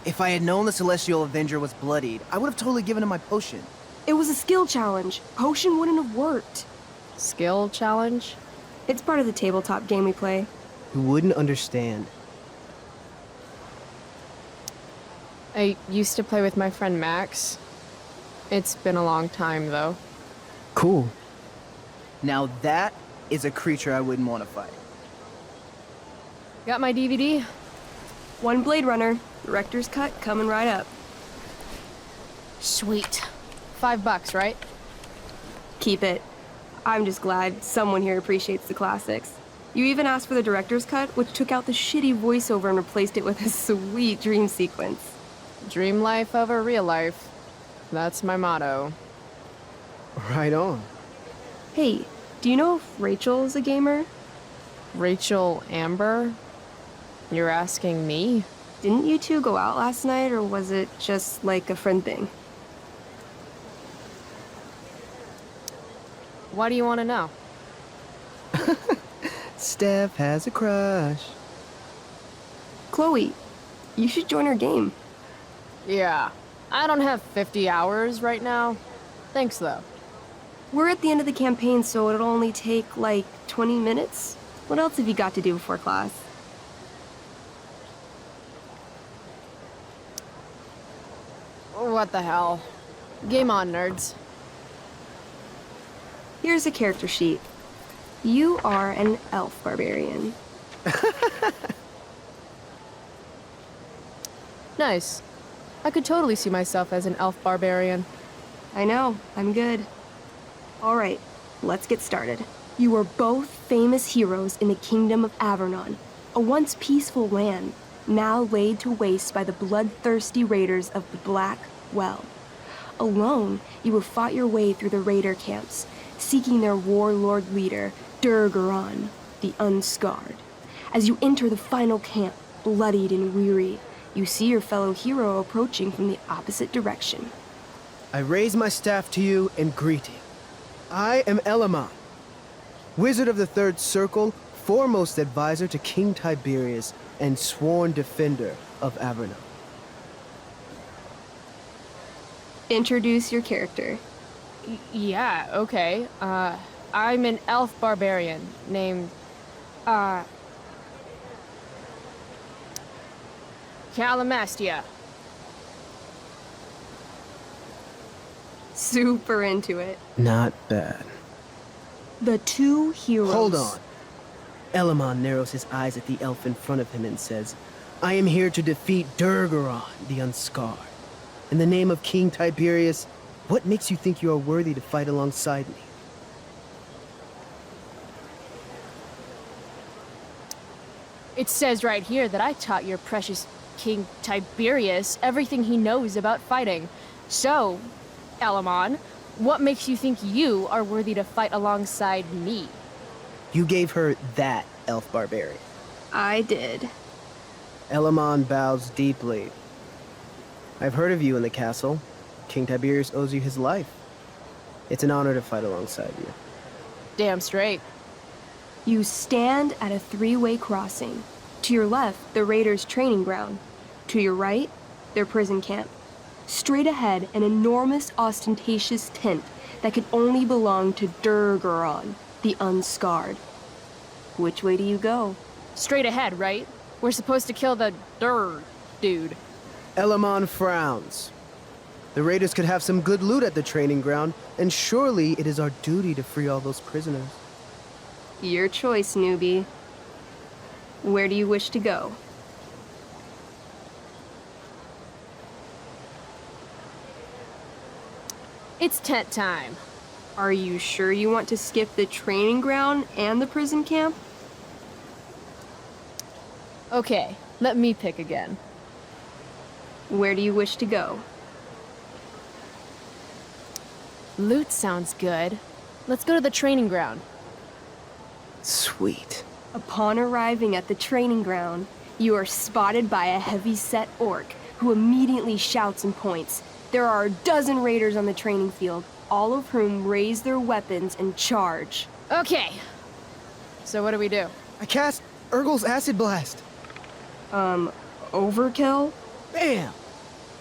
If I had known the Celestial Avenger was bloodied, I would have totally given him my potion. It was a skill challenge. Potion wouldn't have worked. Skill challenge? It's part of the tabletop game we play. You wouldn't understand. I used to play with my friend Max. It's been a long time, though. Cool. Now that is a creature I wouldn't want to fight. Got my DVD? One Blade Runner, director's cut coming right up. Sweet. $5, right? Keep it. I'm just glad someone here appreciates the classics. You even asked for the director's cut, which took out the shitty voiceover and replaced it with a sweet dream sequence. Dream life over real life. That's my motto. Right on. Hey, do you know if Rachel is a gamer? Rachel Amber? You're asking me? Didn't you two go out last night, or was it just like a friend thing? Why do you want to know? Steph has a crush. Chloe, you should join our game. Yeah. I don't have 50 hours right now. Thanks, though. We're at the end of the campaign, so it'll only take, like, 20 minutes. What else have you got to do before class? What the hell? Game on, nerds. Here's a character sheet. You are an elf barbarian. Nice. I could totally see myself as an elf barbarian. I know, I'm good. Alright, let's get started. You are both famous heroes in the Kingdom of Avernon, a once peaceful land, now laid to waste by the bloodthirsty raiders of the Black Well. Alone, you have fought your way through the raider camps, seeking their warlord leader, Durgaron, the Unscarred. As you enter the final camp, bloodied and weary, you see your fellow hero approaching from the opposite direction. I raise my staff to you in greeting. I am Elamon, Wizard of the Third Circle, foremost advisor to King Tiberius, and sworn defender of Avernon. Introduce your character. Yeah, okay. I'm an elf barbarian named, Calamastia. Super into it. Not bad. The two heroes. Hold on. Elamon narrows his eyes at the elf in front of him and says, I am here to defeat Durgaron, the Unscarred. In the name of King Tiberius, what makes you think you are worthy to fight alongside me? It says right here that I taught your precious King Tiberius everything he knows about fighting. So, Elamon, what makes you think you are worthy to fight alongside me? You gave her that elf barbarian. I did. Elamon bows deeply. I've heard of you in the castle. King Tiberius owes you his life. It's an honor to fight alongside you. Damn straight. You stand at a three-way crossing. To your left, the raiders' training ground. To your right, their prison camp. Straight ahead, an enormous, ostentatious tent that could only belong to Durgaron, the Unscarred. Which way do you go? Straight ahead, right? We're supposed to kill the dude. Elamon frowns. The raiders could have some good loot at the training ground, and surely it is our duty to free all those prisoners. Your choice, newbie. Where do you wish to go? It's tent time. Are you sure you want to skip the training ground and the prison camp? Okay, let me pick again. Where do you wish to go? Loot sounds good. Let's go to the training ground. Sweet. Upon arriving at the training ground, you are spotted by a heavy-set orc who immediately shouts and points. There are a dozen raiders on the training field, all of whom raise their weapons and charge. Okay. So what do we do? I cast Urgel's Acid Blast. Overkill? Bam!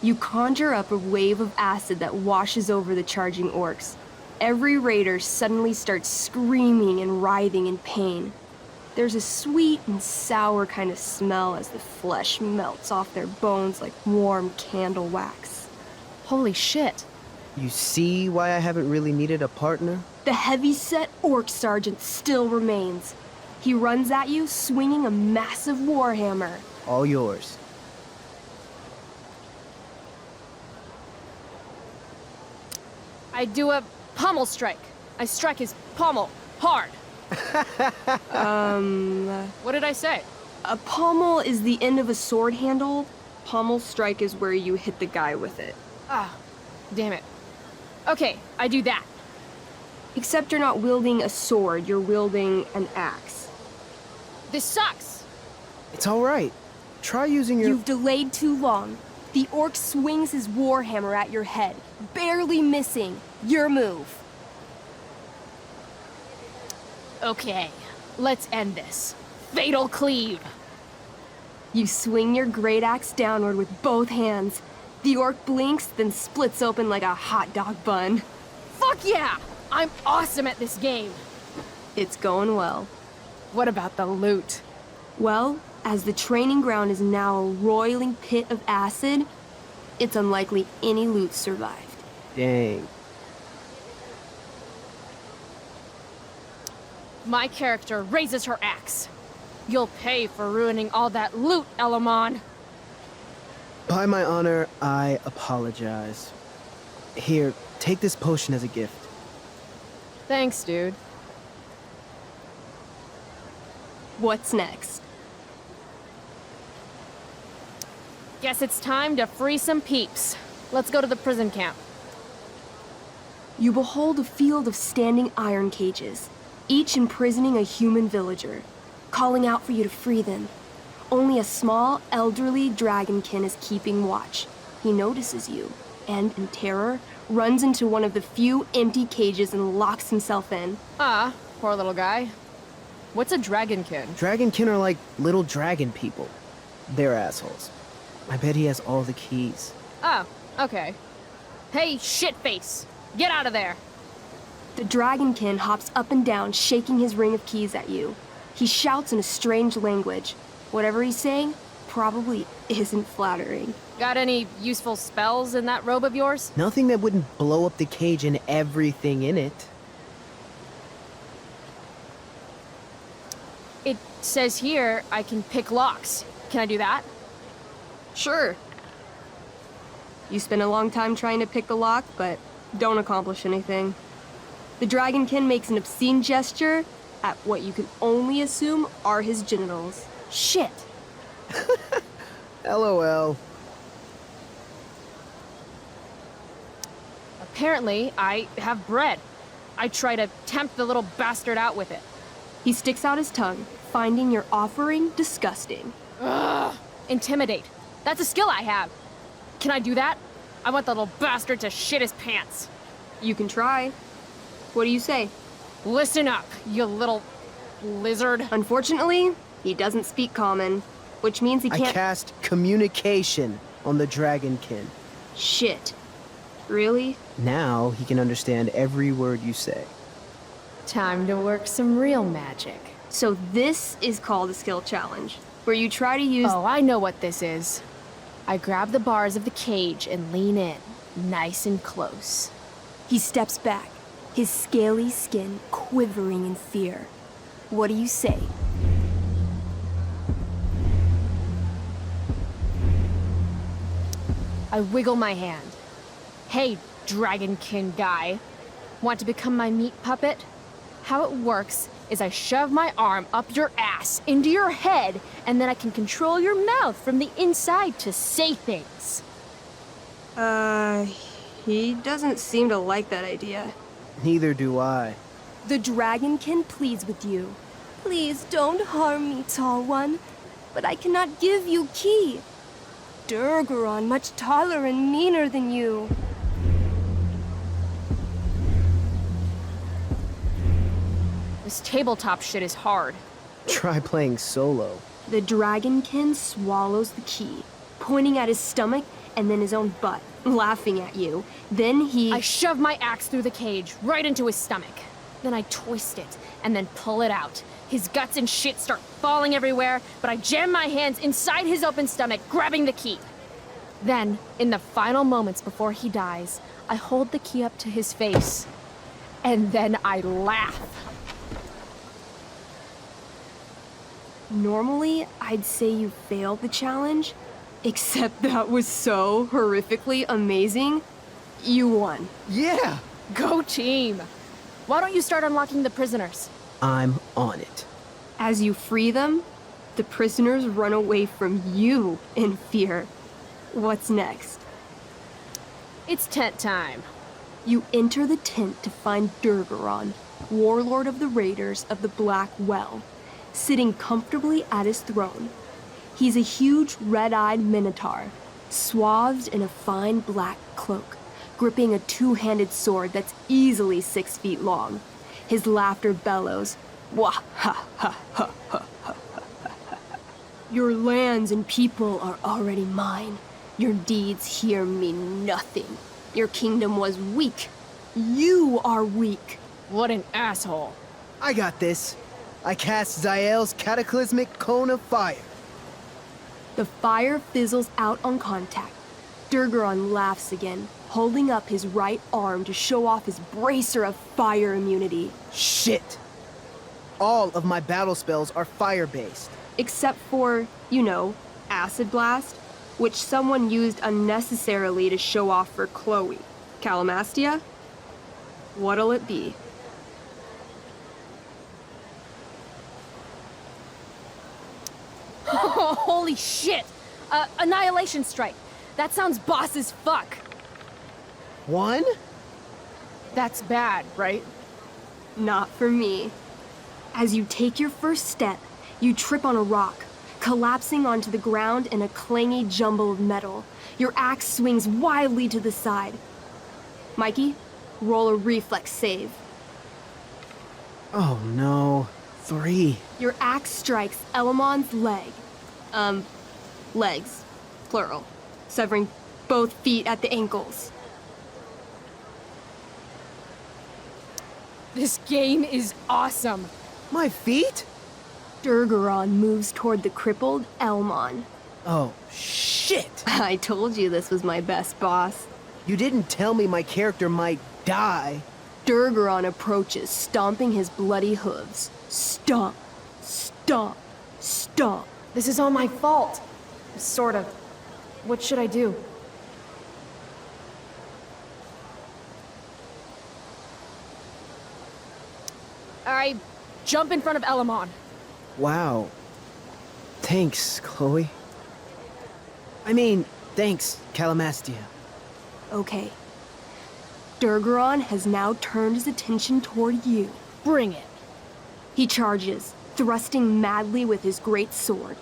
You conjure up a wave of acid that washes over the charging orcs. Every raider suddenly starts screaming and writhing in pain. There's a sweet and sour kind of smell as the flesh melts off their bones like warm candle wax. Holy shit. You see why I haven't really needed a partner? The heavy-set orc sergeant still remains. He runs at you swinging a massive warhammer. All yours. I do a pommel strike. I strike his pommel hard. What did I say? A pommel is the end of a sword handle. Pommel strike is where you hit the guy with it. Ah, damn it. Okay, I do that. Except you're not wielding a sword, you're wielding an axe. This sucks. It's all right. Try using your... You've delayed too long. The orc swings his warhammer at your head, barely missing. Your move. Okay, let's end this. Fatal cleave. You swing your great axe downward with both hands. The orc blinks, then splits open like a hot dog bun. Fuck yeah! I'm awesome at this game. It's going well. What about the loot? Well, as the training ground is now a roiling pit of acid, it's unlikely any loot survived. Dang. My character raises her axe. You'll pay for ruining all that loot, Elamon. By my honor, I apologize. Here, take this potion as a gift. Thanks, dude. What's next? Guess it's time to free some peeps. Let's go to the prison camp. You behold a field of standing iron cages, each imprisoning a human villager, calling out for you to free them. Only a small, elderly dragonkin is keeping watch. He notices you, and in terror, runs into one of the few empty cages and locks himself in. Ah, poor little guy. What's a dragonkin? Dragonkin are like little dragon people. They're assholes. I bet he has all the keys. Oh, okay. Hey, shitface! Get out of there! The dragonkin hops up and down, shaking his ring of keys at you. He shouts in a strange language. Whatever he's saying probably isn't flattering. Got any useful spells in that robe of yours? Nothing that wouldn't blow up the cage and everything in it. It says here I can pick locks. Can I do that? Sure. You spend a long time trying to pick the lock, but don't accomplish anything. The dragonkin makes an obscene gesture at what you can only assume are his genitals. Shit! LOL. Apparently, I have bread. I try to tempt the little bastard out with it. He sticks out his tongue, finding your offering disgusting. Ugh! Intimidate. That's a skill I have. Can I do that? I want the little bastard to shit his pants. You can try. What do you say? Listen up, you little lizard. Unfortunately, he doesn't speak common, which means he I can't- cast communication on the dragonkin. Shit. Really? Now he can understand every word you say. Time to work some real magic. So this is called a skill challenge, where you try to use- Oh, I know what this is. I grab the bars of the cage and lean in, nice and close. He steps back, his scaly skin quivering in fear. What do you say? I wiggle my hand. Hey, dragonkin guy. Want to become my meat puppet? How it works is I shove my arm up your ass into your head, and then I can control your mouth from the inside to say things. He doesn't seem to like that idea. Neither do I. The dragonkin pleads with you. Please don't harm me, tall one, but I cannot give you key. Durgaron much taller and meaner than you. This tabletop shit is hard. Try playing solo. The dragonkin swallows the key, pointing at his stomach and then his own butt, laughing at you. Then he... I shove my axe through the cage, right into his stomach. Then I twist it, and then pull it out. His guts and shit start falling everywhere, but I jam my hands inside his open stomach, grabbing the key. Then, in the final moments before he dies, I hold the key up to his face. And then I laugh. Normally, I'd say you failed the challenge, except that was so horrifically amazing. You won. Yeah! Go team! Why don't you start unlocking the prisoners? I'm on it. As you free them, the prisoners run away from you in fear. What's next? It's tent time. You enter the tent to find Durgaron, warlord of the Raiders of the Black Well, sitting comfortably at his throne. He's a huge red-eyed minotaur, swathed in a fine black cloak, gripping a two-handed sword that's easily 6 feet long. His laughter bellows, wah ha ha ha ha ha ha. Your lands and people are already mine. Your deeds here mean nothing. Your kingdom was weak. You are weak. What an asshole. I got this. I cast Zael's cataclysmic cone of fire. The fire fizzles out on contact. Durgaron laughs again, holding up his right arm to show off his bracer of fire immunity. Shit! All of my battle spells are fire-based. Except for, you know, Acid Blast, which someone used unnecessarily to show off for Chloe. Calamastia? What'll it be? Holy shit! Annihilation Strike. That sounds boss as fuck. One? That's bad, right? Not for me. As you take your first step, you trip on a rock, collapsing onto the ground in a clangy jumble of metal. Your axe swings wildly to the side. Mikey, roll a reflex save. Oh no. 3. Your axe strikes Elamon's leg. Legs. Plural. Severing both feet at the ankles. This game is awesome. My feet? Durgaron moves toward the crippled Elmon. Oh, shit! I told you this was my best boss. You didn't tell me my character might die. Durgaron approaches, stomping his bloody hooves. Stomp, stomp, stomp. This is all my fault. Sort of. What should I do? I jump in front of Elamon. Wow. Thanks, Chloe. I mean, thanks, Calamastia. Okay. Durgaron has now turned his attention toward you. Bring it. He charges, thrusting madly with his great sword.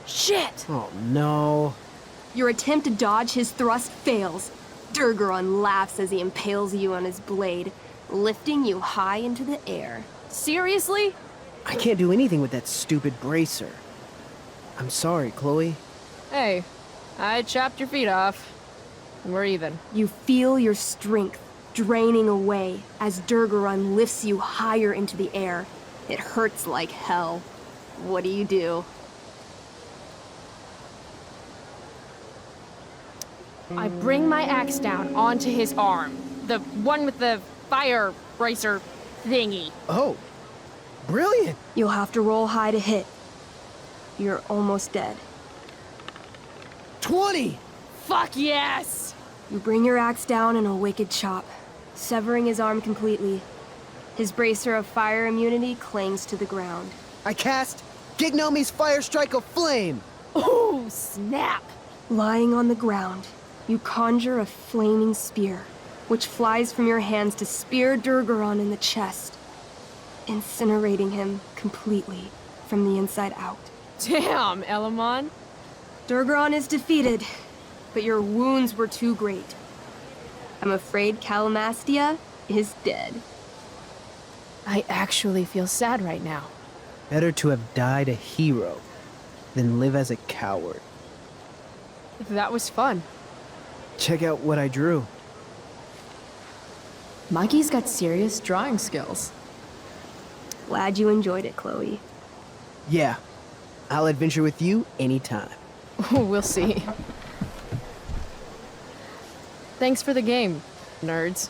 Shit! Oh no. Your attempt to dodge his thrust fails. Durgaron laughs as he impales you on his blade, lifting you high into the air. Seriously? I can't do anything with that stupid bracer. I'm sorry, Chloe. Hey, I chopped your feet off. We're even. You feel your strength draining away as Durgaron lifts you higher into the air. It hurts like hell. What do? I bring my axe down onto his arm. The one with the fire bracer thingy. Oh, brilliant! You'll have to roll high to hit. You're almost dead. 20! Fuck yes! You bring your axe down in a wicked chop, severing his arm completely. His bracer of fire immunity clings to the ground. I cast Gignomi's Fire Strike of Flame! Oh, snap! Lying on the ground, you conjure a flaming spear, which flies from your hands to spear Durgaron in the chest, incinerating him completely from the inside out. Damn, Elamon. Durgaron is defeated, but your wounds were too great. I'm afraid Calamastia is dead. I actually feel sad right now. Better to have died a hero than live as a coward. That was fun. Check out what I drew. Mikey's got serious drawing skills. Glad you enjoyed it, Chloe. Yeah, I'll adventure with you anytime. We'll see. Thanks for the game, nerds.